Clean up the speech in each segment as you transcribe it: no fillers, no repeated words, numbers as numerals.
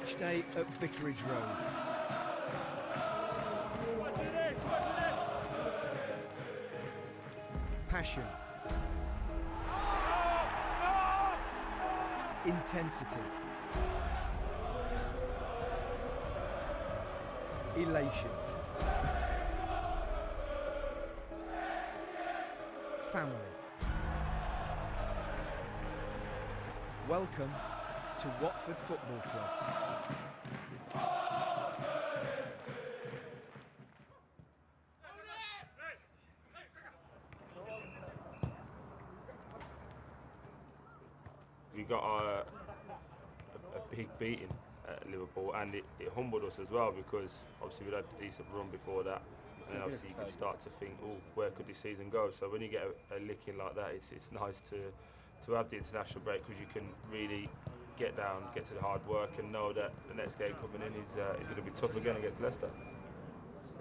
Match day at Vicarage Road. Passion. Intensity. Elation. Family. Welcome to Watford Football Club. We got a big beating at Liverpool, and it humbled us as well, because obviously we'd had a decent run before that, and then obviously you can start to think, oh, where could this season go? So when you get a licking like that, it's nice to have the international break, because you can really get down, get to the hard work, and know that the next game coming in is going to be tough again against Leicester.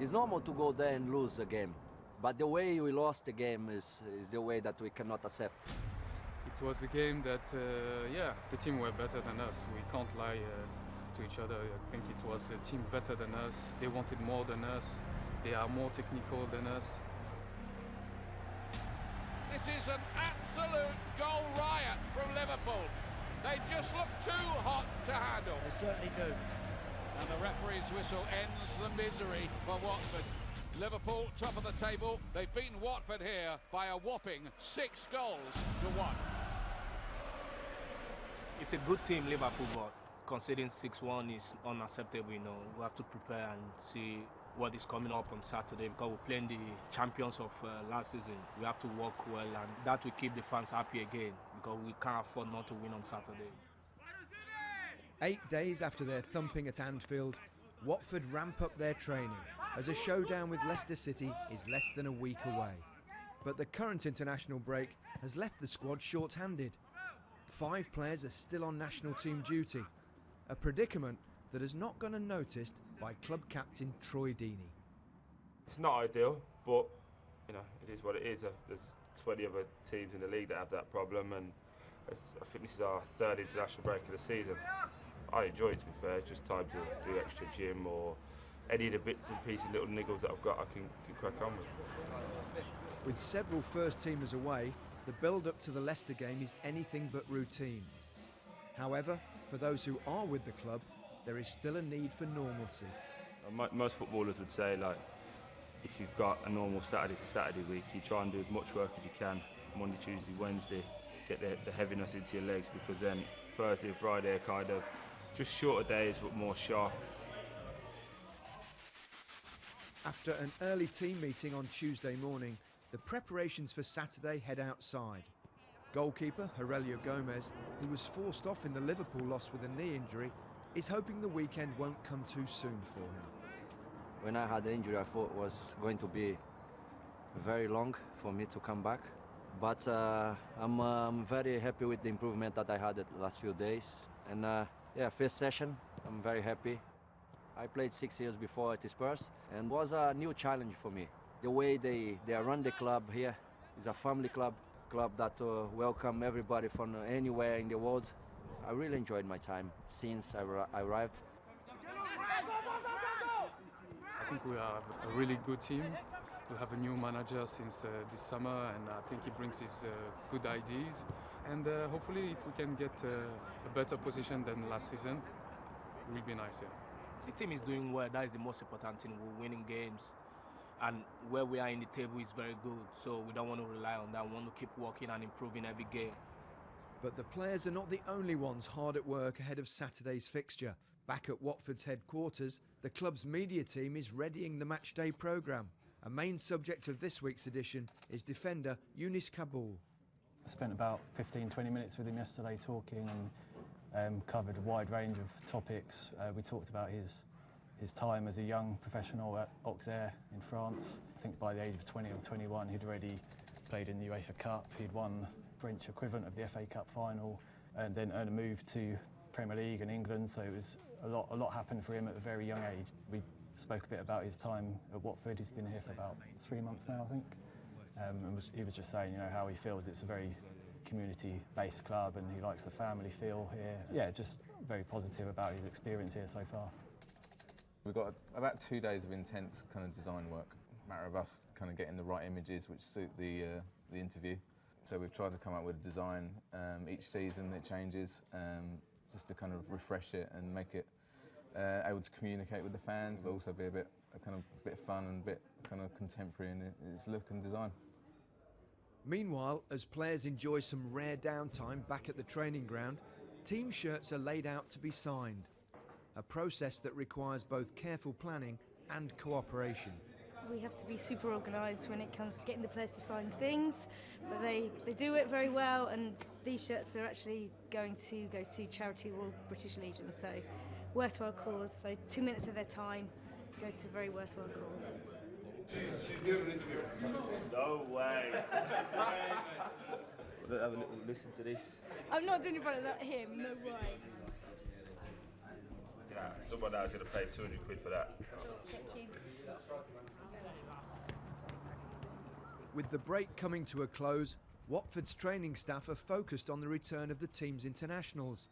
It's normal to go there and lose a game, but the way we lost the game is the way that we cannot accept. It was a game that, the team were better than us. We can't lie to each other. I think it was a team better than us. They wanted more than us. They are more technical than us. This is an absolute goal riot from Liverpool. They just look too hot to handle. They certainly do. And the referee's whistle ends the misery for Watford. Liverpool, top of the table. They've beaten Watford here by a whopping 6 goals to 1. It's a good team, Liverpool, but conceding 6-1 is unacceptable. You know, we have to prepare and see what is coming up on Saturday, because we're playing the champions of last season. We have to work well, and that will keep the fans happy again, because we can't afford not to win on Saturday. 8 days after their thumping at Anfield, Watford ramp up their training as a showdown with Leicester City is less than a week away. But the current international break has left the squad short-handed. 5 players are still on national team duty, a predicament that has not gone unnoticed by club captain Troy Deeney. It's not ideal, but you know, it is what it is. There's 20 other teams in the league that have that problem, and I think this is our 3rd international break of the season. I enjoy it, to be fair. It's just time to do extra gym, or any of the bits and pieces, little niggles that I've got, I can crack on with. With several first-teamers away, the build-up to the Leicester game is anything but routine. However, for those who are with the club, there is still a need for normalcy. Most footballers would say, like, if you've got a normal Saturday to Saturday week, you try and do as much work as you can, Monday, Tuesday, Wednesday, get the heaviness into your legs, because then Thursday and Friday are kind of just shorter days but more sharp. After an early team meeting on Tuesday morning, the preparations for Saturday head outside. Goalkeeper Aurelio Gomez, who was forced off in the Liverpool loss with a knee injury, is hoping the weekend won't come too soon for him. When I had the injury, I thought it was going to be very long for me to come back. But I'm very happy with the improvement that I had the last few days. And first session, I'm very happy. I played 6 years before at Spurs, and it was a new challenge for me. The way they run the club here is a family club that welcome everybody from anywhere in the world. I really enjoyed my time since I arrived. I think we are a really good team. We have a new manager since this summer, and I think he brings his good ideas. And hopefully, if we can get a better position than last season, it will be nice. Yeah. The team is doing well. That is the most important thing. We're winning games, and where we are in the table is very good. So we don't want to rely on that. We want to keep working and improving every game. But the players are not the only ones hard at work ahead of Saturday's fixture. Back at Watford's headquarters, the club's media team is readying the matchday programme. A main subject of this week's edition is defender Younis Kaboul. I spent about 15-20 minutes with him yesterday talking, and covered a wide range of topics. We talked about his time as a young professional at Auxerre in France. I think by the age of 20 or 21 he'd already played in the UEFA Cup. He'd won French equivalent of the FA Cup final, and then earned a move to Premier League and England, so it was a lot happened for him at a very young age. We spoke a bit about his time at Watford. He's been here for about 3 months now, I think. He was just saying, how he feels it's a very community-based club, and he likes the family feel here. Yeah, just very positive about his experience here so far. We've got about 2 days of intense kind of design work. Matter of us kind of getting the right images which suit the interview. So we've tried to come up with a design each season that changes, just to kind of refresh it and make it able to communicate with the fans, but also be a bit fun and a bit kind of contemporary in its look and design. Meanwhile, as players enjoy some rare downtime back at the training ground, team shirts are laid out to be signed, a process that requires both careful planning and cooperation. We have to be super organised when it comes to getting the players to sign things, but they do it very well, and these shirts are actually going to go to Charity Royal British Legion, so worthwhile cause. So 2 minutes of their time goes to a very worthwhile cause. She's giving it to you. No way. Have a little listen to this. I'm not doing it in front of him, no way. Yeah, someone else is going to pay 200 quid for that. Thank you. With the break coming to a close, Watford's training staff are focused on the return of the team's internationals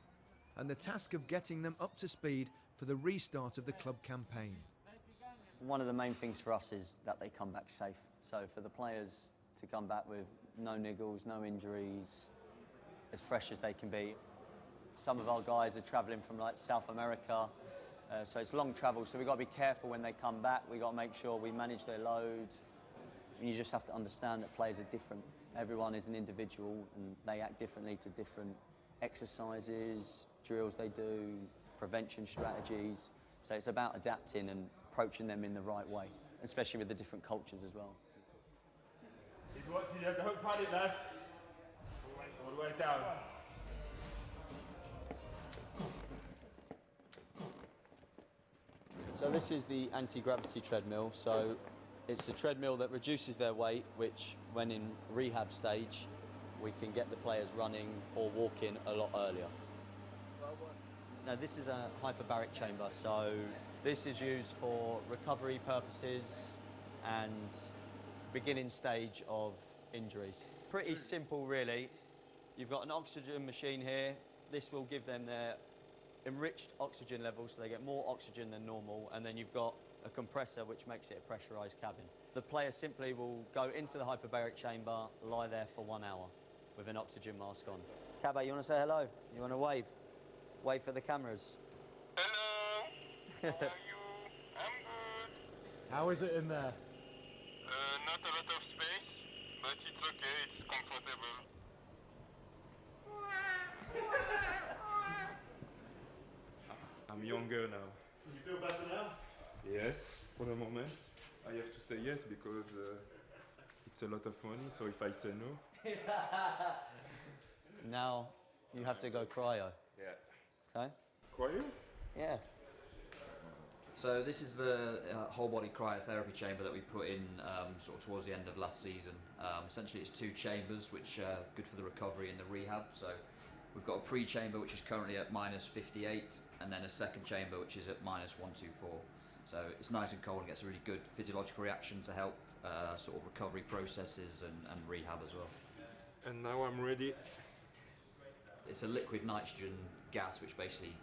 and the task of getting them up to speed for the restart of the club campaign. One of the main things for us is that they come back safe. So for the players to come back with no niggles, no injuries, as fresh as they can be. Some of our guys are travelling from like South America, so it's long travel, so we've got to be careful when they come back. We've got to make sure we manage their load. And you just have to understand that players are different. Everyone is an individual and they act differently to different exercises, drills they do, prevention strategies. So it's about adapting and approaching them in the right way, especially with the different cultures as well. He's watching you, don't panic, lad. All the way down. So this is the anti-gravity treadmill. So it's a treadmill that reduces their weight, which when in rehab stage, we can get the players running or walking a lot earlier. Now this is a hyperbaric chamber, so this is used for recovery purposes and beginning stage of injuries. Pretty simple really. You've got an oxygen machine here. This will give them their enriched oxygen levels, so they get more oxygen than normal, and then you've got a compressor which makes it a pressurised cabin. The player simply will go into the hyperbaric chamber, lie there for 1 hour with an oxygen mask on. Cabba, you want to say hello? You want to wave? Wave for the cameras. Hello, how are you? I'm good. How is it in there? Not a lot of space, but it's okay, it's comfortable. I'm younger now. You feel better now? Yes, for the moment. I have to say yes because it's a lot of money, so if I say no... Now you have to go cryo. Yeah. Okay? Cryo? Yeah. So this is the whole body cryotherapy chamber that we put in sort of towards the end of last season. Essentially it's 2 chambers which are good for the recovery and the rehab. So we've got a pre-chamber which is currently at -58 and then a second chamber which is at -124. So it's nice and cold and gets a really good physiological reaction to help sort of recovery processes and rehab as well. And now I'm ready. It's a liquid nitrogen gas which basically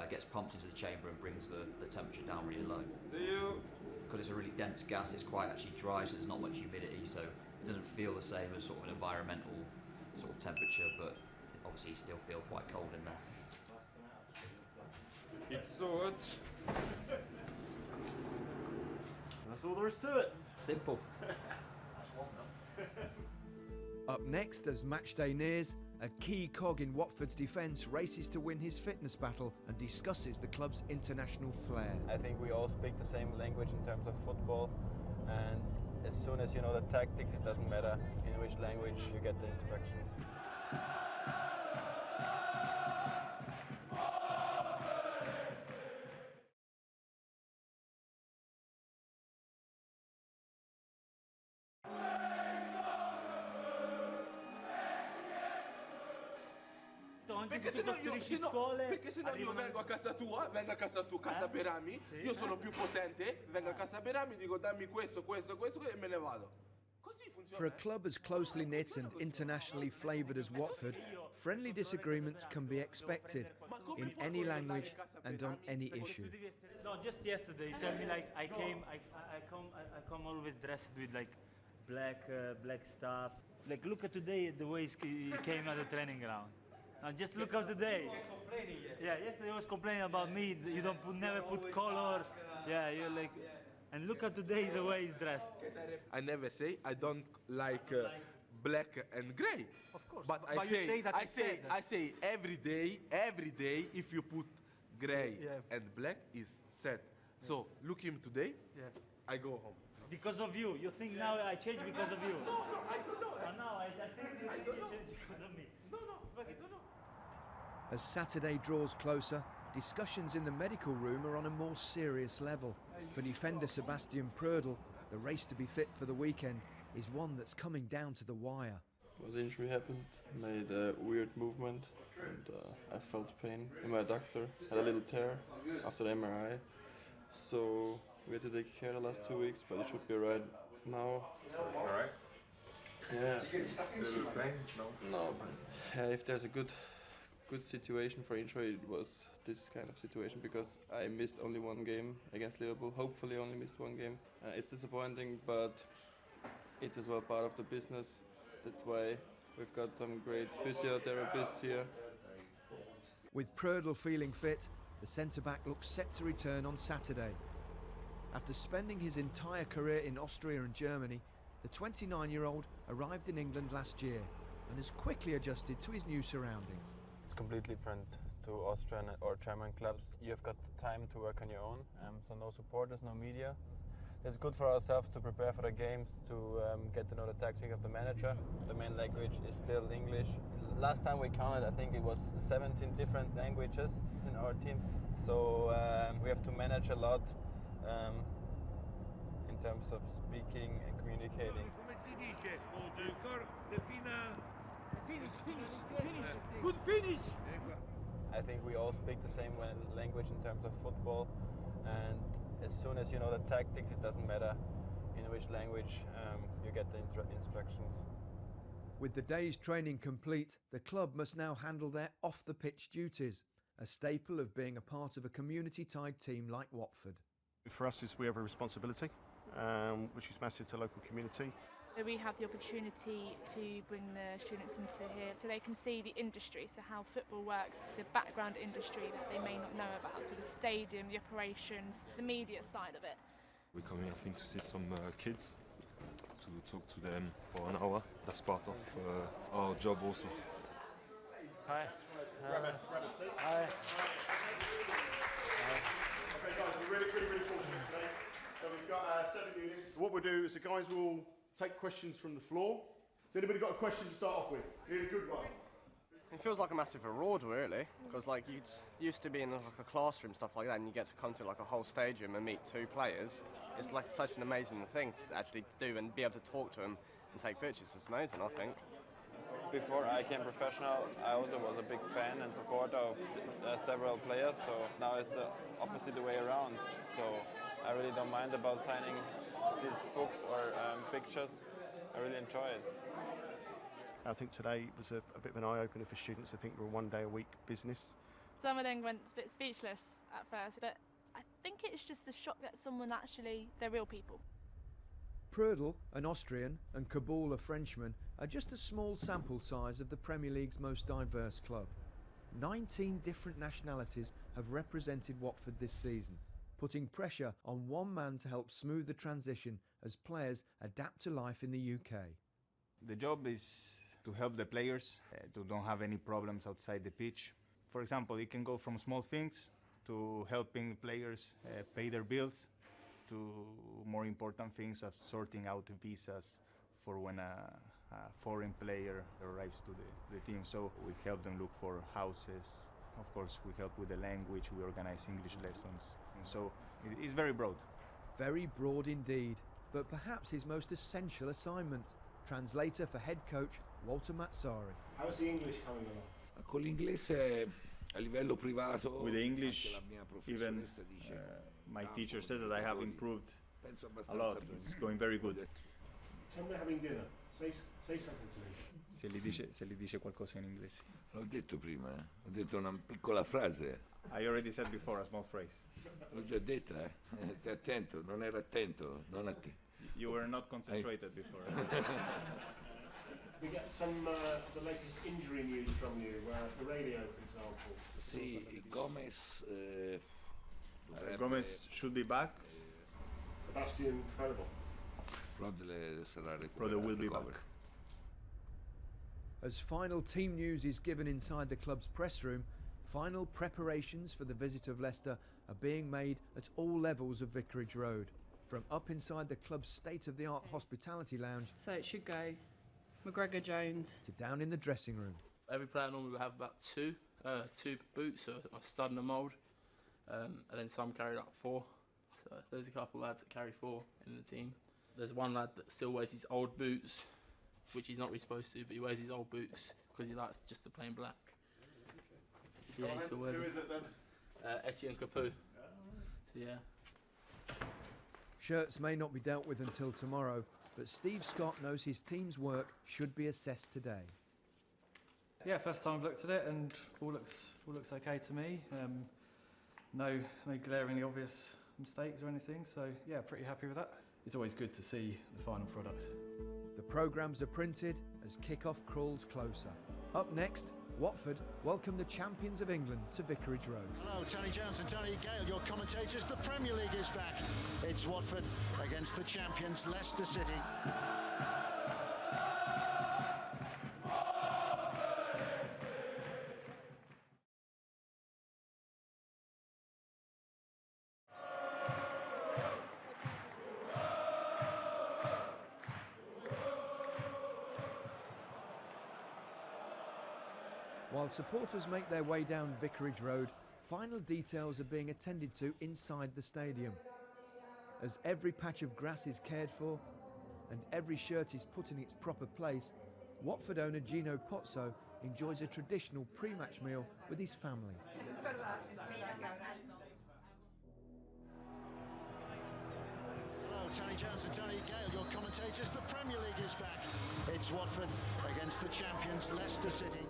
gets pumped into the chamber and brings the temperature down really low. See you! Because it's a really dense gas, it's quite actually dry, so there's not much humidity, so it doesn't feel the same as sort of an environmental sort of temperature, but obviously you still feel quite cold in there. It's so hot. That's all there is to it. Simple. Up next, as match day nears, a key cog in Watford's defence races to win his fitness battle and discusses the club's international flair. I think we all speak the same language in terms of football, and as soon as you know the tactics, it doesn't matter in which language you get the instructions. Perché se no io vengo a casa tua, casa Berami, io sono più potente, vengo a casa Berami, dico dammi questo e me ne vado. For a club as closely knit and internationally flavoured as Watford, friendly disagreements can be expected. in any language and on any issue. No, just yesterday. Tell me, like, I come always dressed with like black stuff. Like, look at today the way he came at the training ground. Now just look at today. Yeah, yesterday he was complaining about me. You never put color. Yeah, you're like, and look at today the way he's dressed. I never say I don't like black and grey. Of course. But I say every day if you put grey and black is sad. So look him today. Yeah. I go home. Because of you. You think now I changed because of you? No, I don't know. Now I think you changed because of me. No, I don't know. As Saturday draws closer, discussions in the medical room are on a more serious level. For defender Sebastian Prödl, the race to be fit for the weekend is one that's coming down to the wire. When the injury happened, made a weird movement and I felt pain in my adductor. Had a little tear after the MRI. So we had to take care the last 2 weeks, but it should be alright now. Alright? Yeah. Little pain? No, but if there's a good situation for injury, it was this kind of situation because I missed only one game against Liverpool. Hopefully only missed one game. It's disappointing, but it's as well part of the business. That's why we've got some great physiotherapists here. With Prödl feeling fit, the centre-back looks set to return on Saturday. After spending his entire career in Austria and Germany, the 29-year-old arrived in England last year and has quickly adjusted to his new surroundings. It's completely different to Austrian or German clubs. You've got time to work on your own, so no supporters, no media. It's good for ourselves to prepare for the games, to get to know the tactic of the manager. The main language is still English. Last time we counted, I think it was 17 different languages in our team. So we have to manage a lot in terms of speaking and communicating. Good finish. I think we all speak the same language in terms of football, and as soon as you know the tactics, it doesn't matter in which language you get the instructions. With the day's training complete, the club must now handle their off-the-pitch duties, a staple of being a part of a community-tied team like Watford. For us, we have a responsibility, which is massive to the local community. We have the opportunity to bring the students into here so they can see the industry, so how football works, the background industry that they may not know about, so the stadium, the operations, the media side of it. We're coming, I think, to see some kids, to talk to them for an hour. That's part of our job also. Hi. Grab a seat. Hi. Okay guys, we're really fortunate today. We've got 7 units. What we'll do is the guys will take questions from the floor. Has anybody got a question to start off with? Need a good one. It feels like a massive reward, really, because like you used to be in like a classroom, stuff like that, and you get to come to like a whole stadium and meet 2 players. It's like such an amazing thing to actually do and be able to talk to them and take pictures. It's amazing, I think. Before I came professional, I also was a big fan and supporter of several players, so now it's the opposite way around. So I really don't mind about signing these books or pictures. I really enjoy it. I think today was a bit of an eye-opener for students. I think we're a one-day-a-week business. Some of them went a bit speechless at first, but I think it's just the shock that they're real people. Prödl, an Austrian, and Kabul, a Frenchman, are just a small sample size of the Premier League's most diverse club. 19 different nationalities have represented Watford this season, putting pressure on one man to help smooth the transition as players adapt to life in the UK. The job is to help the players to don't have any problems outside the pitch. For example, it can go from small things to helping players pay their bills to more important things of sorting out visas for when a foreign player arrives to the team. So we help them look for houses. Of course, we help with the language, we organize English lessons. And so it's very broad. Very broad indeed, but perhaps his most essential assignment. Translator for head coach Walter Mazzari. How's the English coming along? Con l'inglese a livello privato. With the English, even my teacher said that I have improved a lot. It's going very good. Tell me having dinner. Say something to me. se li dice qualcosa in inglese. L'ho detto prima, ho detto una piccola frase. I already said before a small phrase. L'ho già detta, stai attento, non ero attento, non a te. You were not concentrated before. We get some the latest injury news from you, the radio, for example. Sì, Gomez should be back. Sebastian Credible. Brother will be back. As final team news is given inside the club's press room, final preparations for the visit of Leicester are being made at all levels of Vicarage Road, from up inside the club's state-of-the-art hospitality lounge. So it should go McGregor Jones. To down in the dressing room. Every player normally will have about two boots, so a stud and a mould, and then some carry like 4. So there's a couple of lads that carry 4 in the team. There's one lad that still wears his old boots, which he's not really supposed to, but he wears his old boots because he likes just the plain black. So yeah, he still wears Who is it then? Etienne Capoue. So yeah. Shirts may not be dealt with until tomorrow, but Steve Scott knows his team's work should be assessed today. Yeah, first time I've looked at it and all looks okay to me. No glaringly obvious mistakes or anything, so yeah, pretty happy with that. It's always good to see the final product. The programmes are printed as kick-off crawls closer. Up next, Watford welcome the champions of England to Vicarage Road. Hello, Tony Jones and Tony Gale, your commentators. The Premier League is back. It's Watford against the champions, Leicester City. While supporters make their way down Vicarage Road, final details are being attended to inside the stadium. As every patch of grass is cared for and every shirt is put in its proper place, Watford owner Gino Pozzo enjoys a traditional pre-match meal with his family. Hello, Tony Jones and Tony Gale, your commentators. The Premier League is back. It's Watford against the champions, Leicester City.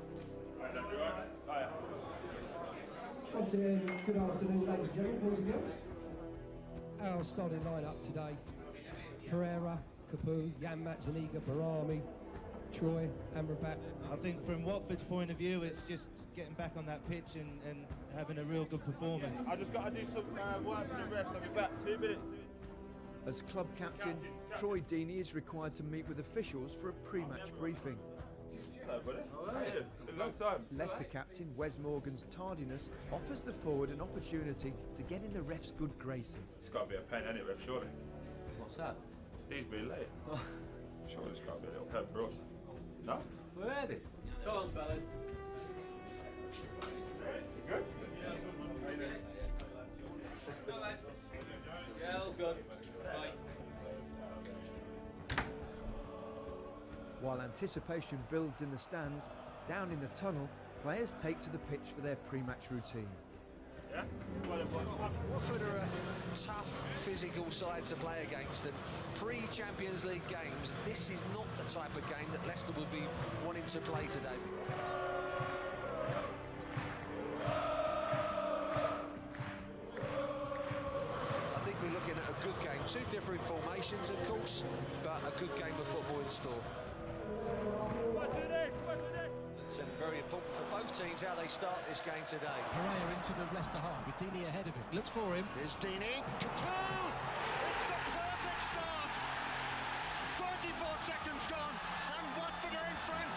Once again, good afternoon, ladies and gentlemen, boys and girls. Our starting line-up today: Pereira, Capoue, Jan Mazzaniga, Barami, Troy, Amrabat. I think from Watford's point of view, it's just getting back on that pitch and having a real good performance. I just got to do some work for the refs. I'll be back 2 minutes. As club captain, Troy Deeney is required to meet with officials for a pre-match briefing. Hello, buddy. Hey, been a long time. Leicester captain Wes Morgan's tardiness offers the forward an opportunity to get in the ref's good graces. It's got to be a pen, ain't it, ref, surely? What's that? He's been late. Surely it's got to be a little pen for us. No? We're ready. Come on, fellas. You good? Yeah, all good. Bye. While anticipation builds in the stands, down in the tunnel, players take to the pitch for their pre-match routine. Yeah? Watford are a tough physical side to play against, and pre-Champions League games, this is not the type of game that Leicester would be wanting to play today. I think we're looking at a good game. 2 different formations, of course, but a good game of football in store. It's very important for both teams how they start this game today. Pereira into the Leicester half with Deeney ahead of him. Looks for him. Here's Deeney. Capoue! It's the perfect start! 34 seconds gone, and Watford are in front.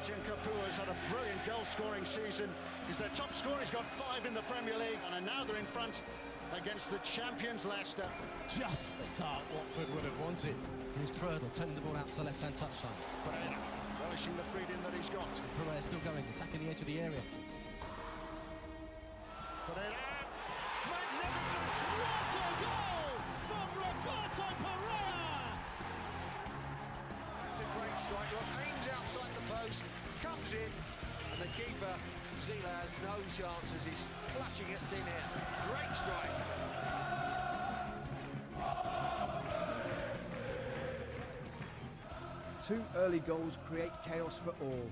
Etienne Capoue has had a brilliant goal-scoring season. He's their top scorer. He's got 5 in the Premier League, and now they're in front against the champions Leicester. Just the start Watford would have wanted. Here's Cradle turning the ball out to the left-hand touchline. Pereira relishing the freedom that he's got. Pereira still going, attacking the edge of the area. Pereira, magnificent! What a goal from Roberto Pereira! strike, aims outside the post, comes in, and the keeper, Zila, has no chances. He's clutching at thin air. Great strike. Two early goals create chaos for all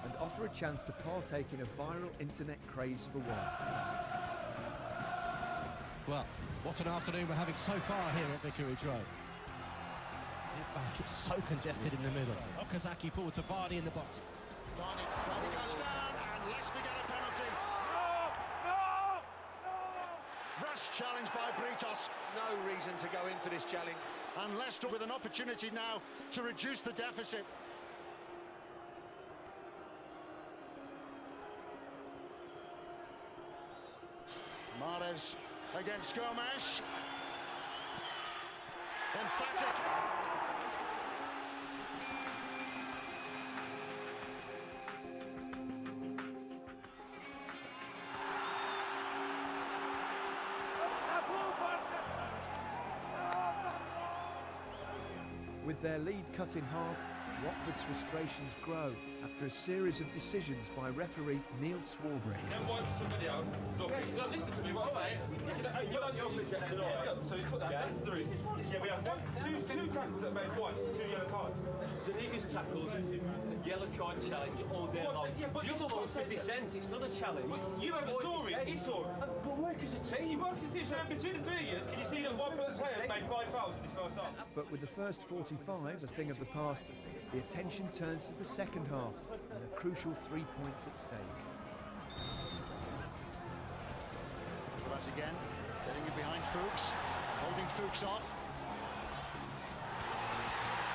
and offer a chance to partake in a viral internet craze for one. Well, what an afternoon we're having so far here at Vicarage Road. Zip back, it's so congested in the middle. Okazaki forward to Vardy in the box. Vardy goes down, and Leicester get a penalty. Rash challenge by Britos. No reason to go in for this challenge. And Leicester with an opportunity now to reduce the deficit. Mahrez against Gomes. Emphatic. With their lead cut in half, Watford's frustrations grow after a series of decisions by referee Neil Swarbrick. Then watch somebody out. Look, you don't listen to me, what I'm saying. You're on the opposite section, all right? So he's put that through. Yeah, we have two tackles that made one, 2 yellow cards. Zaniga's tackles, yellow card challenge all day long. Yeah, but the other one was 50 cents, it's not a challenge. You never saw it, he saw it. But work as a team. You work as a team, so between the 3 years, can you see that one person's hair made 5,000 this first half? But with the first 45 a thing of the past, the attention turns to the second half and the crucial 3 points at stake. Once again, getting it behind Fuchs, holding Fuchs off.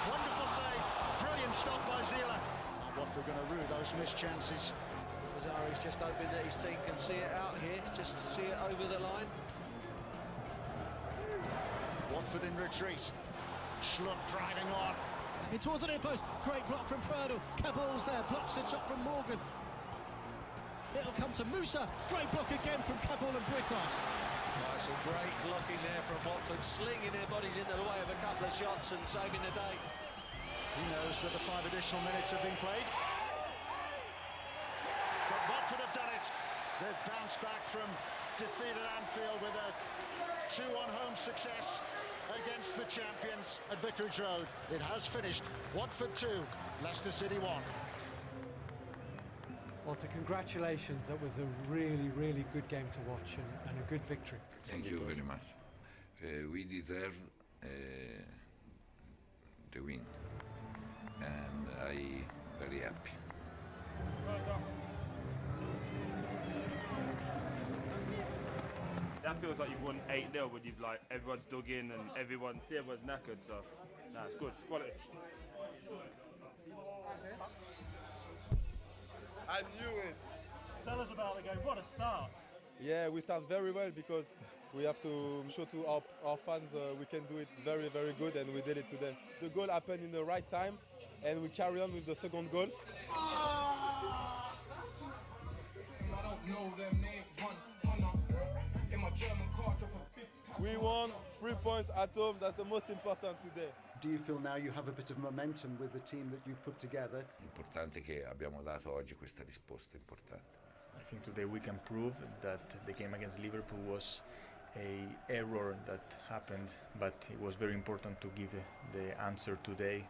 Wonderful save, brilliant stop by Zila. Watford going to rue those missed chances. Mazzari's just hoping that his team can see it out here, just see it over the line. Watford in retreat. Schlupp driving on. In towards the near post, great block from Prödl. Kabul's there, blocks the shot from Morgan. It'll come to Musa. Great block again from Kabul and Britos. Some great blocking there from Watford, slinging their bodies into the way of a couple of shots and saving the day. He knows that the 5 additional minutes have been played. But Watford have done it. They've bounced back from defeat at Anfield with a 2-1 home success against the champions at Vicarage Road. It has finished Watford 2, Leicester City 1. Walter, congratulations. That was a really, really good game to watch and a good victory. Thank you very much. We deserve the win, and I very happy. That feels like you've won 8-0, but you've like everyone's dug in and everyone's knackered. So, nah, it's good. It's quality. I knew it. Tell us about the game. What a start. Yeah, we start very well because we have to show to our fans we can do it very, very good, and we did it today. The goal happened in the right time, and we carry on with the second goal. I don't know them name. We won 3 points at home. That's the most important today. Do you feel now you have a bit of momentum with the team that you've put together? L'importante è che abbiamo dato oggi questa risposta importante. I think today we can prove that the game against Liverpool was an error that happened, but it was very important to give the answer today.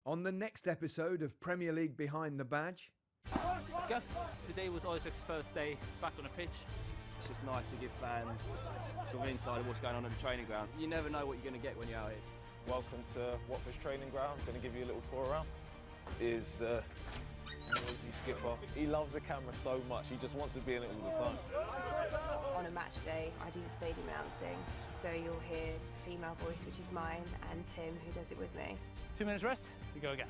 On the next episode of Premier League Behind the Badge. Let's go. Today was Isaac's first day back on a pitch. It's just nice to give fans sort of insight of what's going on at the training ground. You never know what you're going to get when you're out here. Welcome to Watford's training ground. Going to give you a little tour around. Is the noisy skipper. He loves the camera so much. He just wants to be in it all the time. On a match day, I do the stadium announcing. So you'll hear a female voice, which is mine, and Tim, who does it with me. 2 minutes rest, we go again.